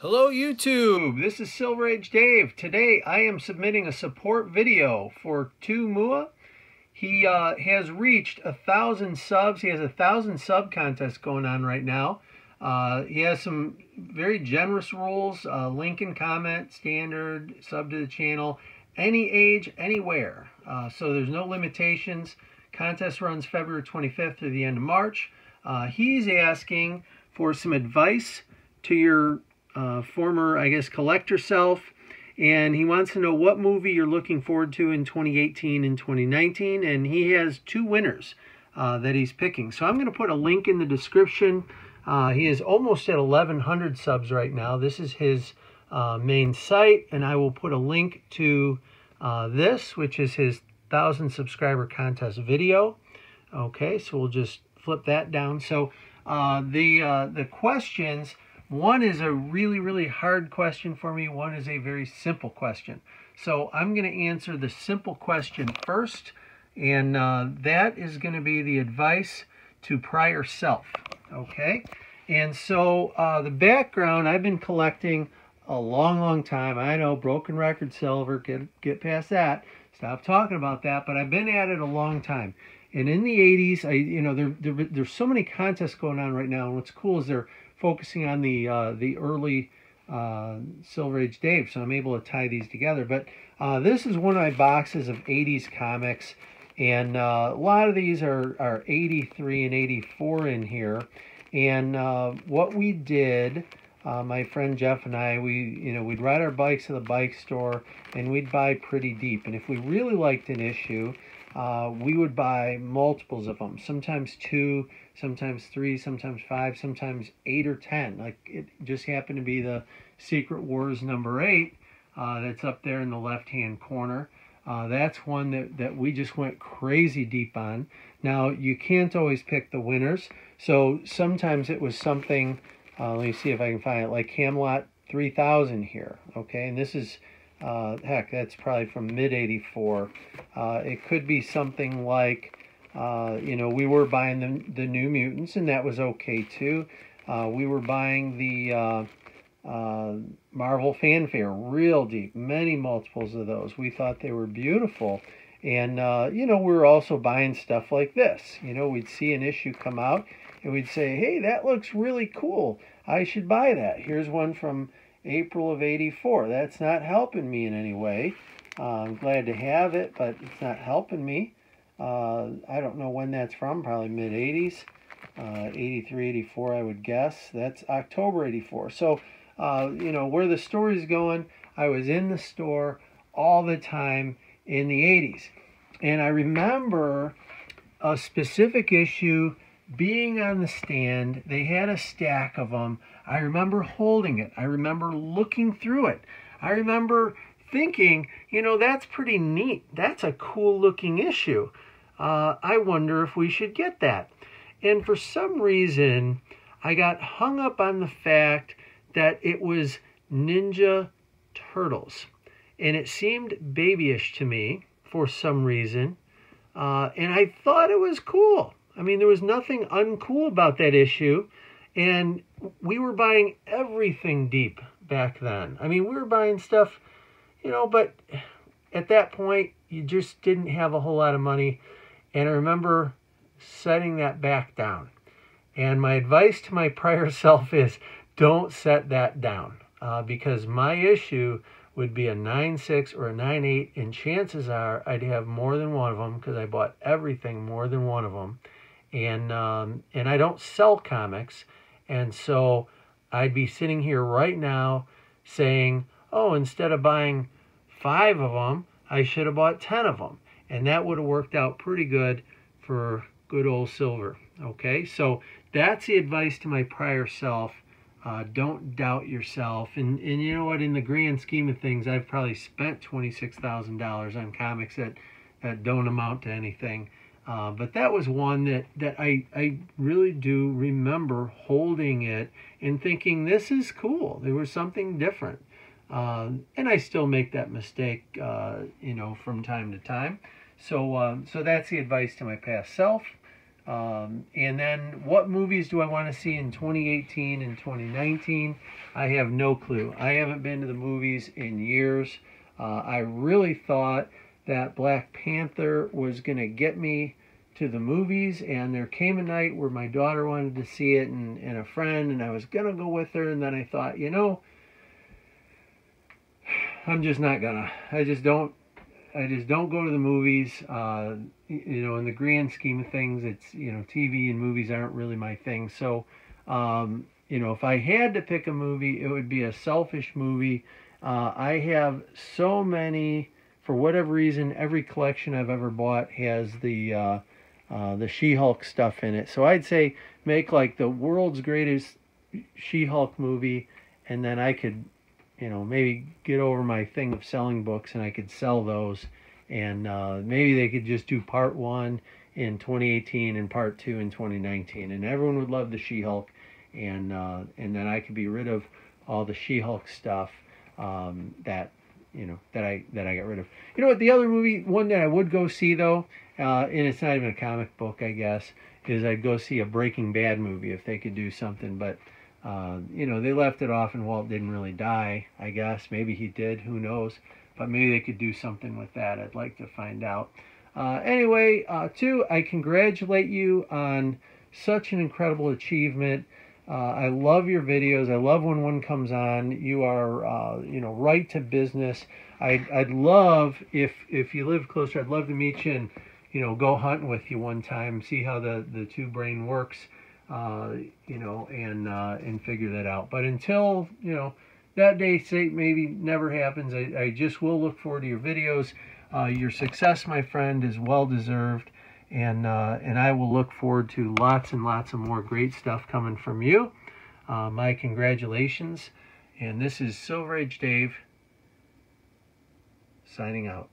Hello YouTube, this is Silver Age Dave. Today I am submitting a support video for Tou Moua. He has reached 1,000 subs. He has 1,000 sub contests going on right now. He has some very generous rules, link and comment, standard, sub to the channel, any age, anywhere. So there's no limitations. Contest runs February 25th through the end of March. He's asking for some advice to your former, I guess, collector self, and he wants to know what movie you're looking forward to in 2018 and 2019, and he has two winners that he's picking. So I'm going to put a link in the description. He is almost at 1,100 subs right now. This is his main site, and I will put a link to this, which is his 1,000 subscriber contest video. Okay, so we'll just flip that down. So the questions, one is a really hard question for me. One is a very simple question. So I'm going to answer the simple question first, and that is going to be the advice to prior self. Okay, and so the background, I've been collecting a long time. I know, broken record, Silver, get past that. Stop talking about that. But I've been at it a long time. And in the 80s, there's so many contests going on right now. And what's cool is they're focusing on the early Silver Age Dave, so I'm able to tie these together. But this is one of my boxes of 80s comics, and a lot of these are 83 and 84 in here. And what we did, my friend Jeff and I, we'd ride our bikes to the bike store, and we'd buy pretty deep. And if we really liked an issue, we would buy multiples of them, sometimes 2, sometimes 3, sometimes 5, sometimes 8 or 10. Like, it just happened to be the Secret Wars number 8 that's up there in the left-hand corner. That's one that we just went crazy deep on. Now, you can't always pick the winners, so sometimes it was something, let me see if I can find it, like Camelot 3000 here, okay? And this is, heck, that's probably from mid-84. It could be something like, we were buying the New Mutants, and that was okay too. We were buying the Marvel Fanfare real deep, many multiples of those. We thought they were beautiful. And, we were also buying stuff like this. We'd see an issue come out, and we'd say, hey, that looks really cool. I should buy that. Here's one from April of 84. That's not helping me in any way. I'm glad to have it, but it's not helping me. I don't know when that's from, probably mid-80s, 83, 84, I would guess. That's October 84. So, where the story's going, I was in the store all the time in the 80s. And I remember a specific issue being on the stand. They had a stack of them. I remember holding it. I remember looking through it. I remember thinking, that's pretty neat. That's a cool looking issue. I wonder if we should get that. And for some reason, I got hung up on the fact that it was Ninja Turtles. And it seemed babyish to me for some reason. And I thought it was cool. I mean, there was nothing uncool about that issue. And we were buying everything deep back then. I mean, we were buying stuff, but at that point, you just didn't have a whole lot of money. And I remember setting that back down. And my advice to my prior self is, don't set that down. Because my issue would be a 9.6 or a 9.8, and chances are I'd have more than one of them because I bought everything more than one of them. And I don't sell comics, and so I'd be sitting here right now saying, oh, instead of buying 5 of them, I should have bought 10 of them. And that would have worked out pretty good for good old Silver. Okay, so that's the advice to my prior self. Don't doubt yourself. And you know what? In the grand scheme of things, I've probably spent $26,000 on comics that don't amount to anything. But that was one that I really do remember holding it and thinking, this is cool. There was something different. And I still make that mistake, from time to time. So that's the advice to my past self. And then what movies do I want to see in 2018 and 2019? I have no clue. I haven't been to the movies in years. I really thought that Black Panther was going to get me to the movies, and there came a night where my daughter wanted to see it, and a friend, and I was going to go with her, and then I thought, you know, I'm just not gonna. I just don't go to the movies. You know, in the grand scheme of things, it's, you know, TV and movies aren't really my thing. So, you know, if I had to pick a movie, it would be a selfish movie. I have so many, for whatever reason, every collection I've ever bought has the She-Hulk stuff in it. So I'd say make like the world's greatest She-Hulk movie, and then I could, you know, maybe get over my thing of selling books, and I could sell those, and maybe they could just do part 1 in 2018 and part 2 in 2019, and everyone would love the She-Hulk, and then I could be rid of all the She-Hulk stuff that, you know, that I got rid of. You know what? The other movie, one that I would go see though, and it's not even a comic book, I guess, is I'd go see a Breaking Bad movie if they could do something, but. You know, they left it off and Walt didn't really die, I guess. Maybe he did, who knows. But maybe they could do something with that. I'd like to find out. Anyway, Tou, I congratulate you on such an incredible achievement. I love your videos. I love when one comes on. You are, you know, right to business. I'd love, if you live closer, I'd love to meet you and, you know, go hunting with you one time, see how the Tou brain works. You know, and figure that out. But until, you know, that day, say maybe never happens, I just will look forward to your videos. Your success, my friend, is well deserved, and I will look forward to lots and lots of more great stuff coming from you. My congratulations, and this is Silver Age Dave signing out.